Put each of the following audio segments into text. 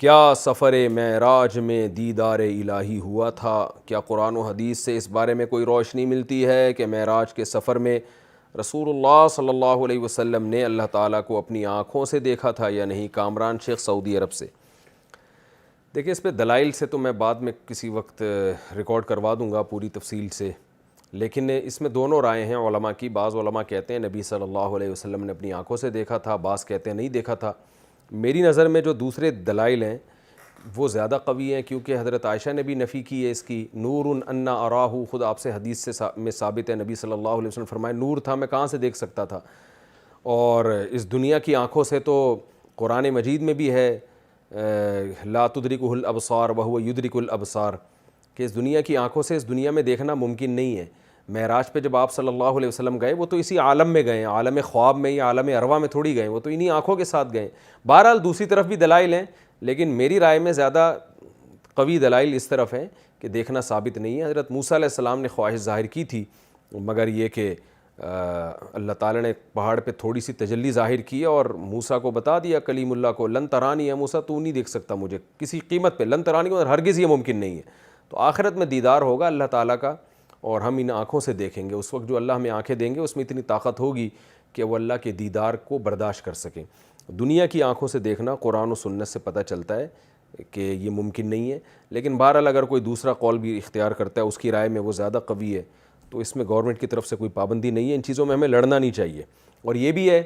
کیا سفر معراج میں دیدار الہی ہوا تھا؟ کیا قرآن و حدیث سے اس بارے میں کوئی روشنی ملتی ہے کہ معراج کے سفر میں رسول اللہ صلی اللہ علیہ وسلم نے اللہ تعالیٰ کو اپنی آنکھوں سے دیکھا تھا یا نہیں؟ کامران شیخ، سعودی عرب سے۔ دیکھیں، اس پہ دلائل سے تو میں بعد میں کسی وقت ریکارڈ کروا دوں گا پوری تفصیل سے، لیکن اس میں دونوں رائے ہیں علماء کی۔ بعض علماء کہتے ہیں نبی صلی اللہ علیہ وسلم نے اپنی آنکھوں سے دیکھا تھا، بعض کہتے ہیں نہیں دیکھا تھا۔ میری نظر میں جو دوسرے دلائل ہیں وہ زیادہ قوی ہیں، کیونکہ حضرت عائشہ نے بھی نفی کی ہے اس کی۔ نور انا اراہ، خود آپ سے حدیث سے میں ثابت ہے، نبی صلی اللہ علیہ وسلم فرمائے نور تھا، میں کہاں سے دیکھ سکتا تھا؟ اور اس دنیا کی آنکھوں سے تو قرآن مجید میں بھی ہے لا تدرکہ الابصار وہو یدرک الابصار، کہ اس دنیا کی آنکھوں سے اس دنیا میں دیکھنا ممکن نہیں ہے۔ معراج پہ جب آپ صلی اللہ علیہ وسلم گئے، وہ تو اسی عالم میں گئے ہیں، عالم خواب میں یا عالم ارواح میں تھوڑی گئے، وہ تو انہی آنکھوں کے ساتھ گئے۔ بہرحال دوسری طرف بھی دلائل ہیں، لیکن میری رائے میں زیادہ قوی دلائل اس طرف ہیں کہ دیکھنا ثابت نہیں ہے۔ حضرت موسیٰ علیہ السلام نے خواہش ظاہر کی تھی، مگر یہ کہ اللہ تعالیٰ نے پہاڑ پہ تھوڑی سی تجلی ظاہر کی اور موسیٰ کو بتا دیا، کلیم اللہ کو، لن ترانی ہے موسیٰ، تو نہیں دیکھ سکتا مجھے کسی قیمت پہ، لن ترانی کو ہرگز یہ ممکن نہیں ہے۔ تو آخرت میں دیدار ہوگا اللہ تعالیٰ کا اور ہم ان آنکھوں سے دیکھیں گے۔ اس وقت جو اللہ ہمیں آنکھیں دیں گے اس میں اتنی طاقت ہوگی کہ وہ اللہ کے دیدار کو برداشت کر سکیں۔ دنیا کی آنکھوں سے دیکھنا قرآن و سنت سے پتہ چلتا ہے کہ یہ ممکن نہیں ہے، لیکن بہرحال اگر کوئی دوسرا قول بھی اختیار کرتا ہے، اس کی رائے میں وہ زیادہ قوی ہے، تو اس میں گورنمنٹ کی طرف سے کوئی پابندی نہیں ہے۔ ان چیزوں میں ہمیں لڑنا نہیں چاہیے۔ اور یہ بھی ہے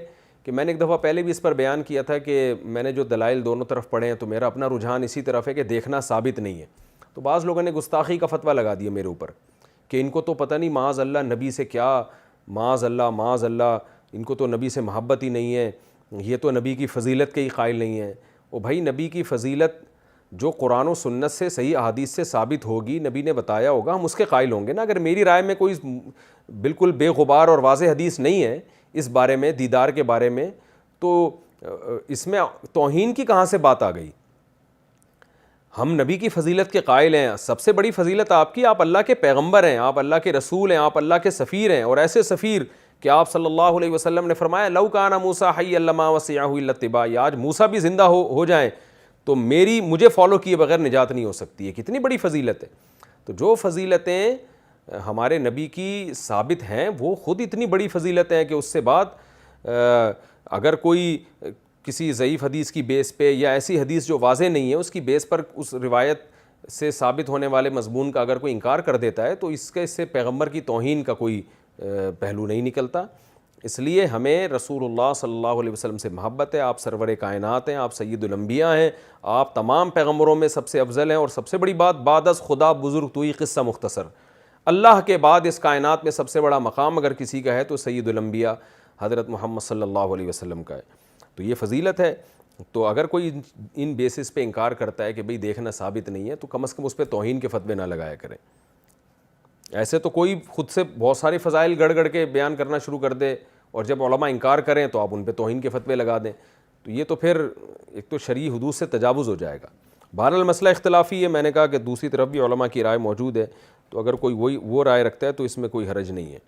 کہ میں نے ایک دفعہ پہلے بھی اس پر بیان کیا تھا کہ میں نے جو دلائل دونوں طرف پڑھے ہیں تو میرا اپنا رجحان اسی طرف ہے کہ دیکھنا ثابت نہیں ہے۔ تو بعض لوگوں نے گستاخی کا فتویٰ لگا دیا میرے اوپر کہ ان کو تو پتہ نہیں معاذ اللہ نبی سے کیا، معاذ اللہ ان کو تو نبی سے محبت ہی نہیں ہے، یہ تو نبی کی فضیلت کے ہی قائل نہیں ہیں۔ او بھائی، نبی کی فضیلت جو قرآن و سنت سے، صحیح احادیث سے ثابت ہوگی، نبی نے بتایا ہوگا، ہم اس کے قائل ہوں گے نا۔ اگر میری رائے میں کوئی بالکل بے غبار اور واضح حدیث نہیں ہے اس بارے میں، دیدار کے بارے میں، تو اس میں توہین کی کہاں سے بات آ گئی؟ ہم نبی کی فضیلت کے قائل ہیں۔ سب سے بڑی فضیلت آپ کی، آپ اللہ کے پیغمبر ہیں، آپ اللہ کے رسول ہیں، آپ اللہ کے سفیر ہیں، اور ایسے سفیر کہ آپ صلی اللہ علیہ وسلم نے فرمایا لو کان موسیٰ حیا لما وسعہ الا اتباعی، آج موسیٰ بھی زندہ ہو جائیں تو مجھے فالو کیے بغیر نجات نہیں ہو سکتی ہے۔ کتنی بڑی فضیلت ہے۔ تو جو فضیلتیں ہمارے نبی کی ثابت ہیں وہ خود اتنی بڑی فضیلتیں ہیں کہ اس سے بعد اگر کوئی کسی ضعیف حدیث کی بیس پہ یا ایسی حدیث جو واضح نہیں ہے اس کی بیس پر اس روایت سے ثابت ہونے والے مضمون کا اگر کوئی انکار کر دیتا ہے تو اس سے پیغمبر کی توہین کا کوئی پہلو نہیں نکلتا۔ اس لیے ہمیں رسول اللہ صلی اللہ علیہ وسلم سے محبت ہے۔ آپ سرور کائنات ہیں، آپ سید الانبیاء ہیں، آپ تمام پیغمبروں میں سب سے افضل ہیں، اور سب سے بڑی بات، بعد از خدا بزرگ توئی قصہ مختصر، اللہ کے بعد اس کائنات میں سب سے بڑا مقام اگر کسی کا ہے تو سید الانبیاء حضرت محمد صلی اللہ علیہ وسلم کا ہے۔ تو یہ فضیلت ہے۔ تو اگر کوئی ان بیسس پہ انکار کرتا ہے کہ بھئی دیکھنا ثابت نہیں ہے تو کم از کم اس پہ توہین کے فتوے نہ لگایا کریں۔ ایسے تو کوئی خود سے بہت سارے فضائل گڑ کے بیان کرنا شروع کر دے اور جب علماء انکار کریں تو آپ ان پہ توہین کے فتوے لگا دیں، تو یہ تو پھر ایک تو شرعی حدود سے تجاوز ہو جائے گا۔ بہرحال مسئلہ اختلافی ہے، میں نے کہا کہ دوسری طرف بھی علماء کی رائے موجود ہے، تو اگر کوئی وہ رائے رکھتا ہے تو اس میں کوئی حرج نہیں ہے۔